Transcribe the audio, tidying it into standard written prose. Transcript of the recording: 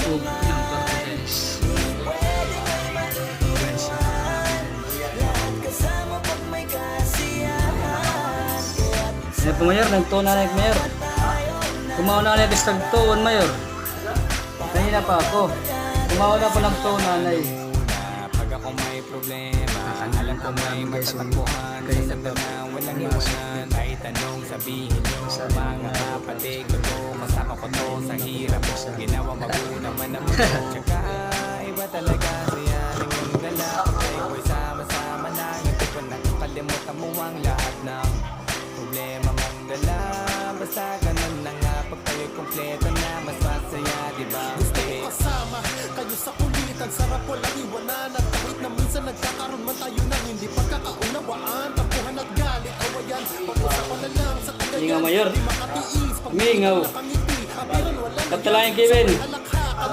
Tubig ng torta guys. Ayan po mayor, nagtuon na na mayor. Kumaon na na gusto nagtuon mayor. Kanina pa ako. Kumaon na po nagtuon nanay. Pag ako may problema, alam ko may matatakbuhan. Sa na walang iwanan, ay tanong sabihin nyo. Mga kapatid ko to, masama ko to sa hirap mo. Ginawa mabuti man ang mundo. Tsaka iba talaga siya ng yung dala. Tayo'y sama-sama na. Hindi ko nakakalimutan mo ang lahat ng problema mong dala. Basta ganun na nga, pag tayo'y kompleto na, mas masaya, diba? Gusto ko kasama kayo sa kulitan. Sarap walang iwanan. At kahit na minsan nagkakaroon man tayo ng hindi pagkakaunawaan, tampuhan at galit, awayan, pag-usapan na lang sa Hingaw mayor. Di makatiis, pag Hingaw. nakangiti, abiran walang Kaptalayang Kevin.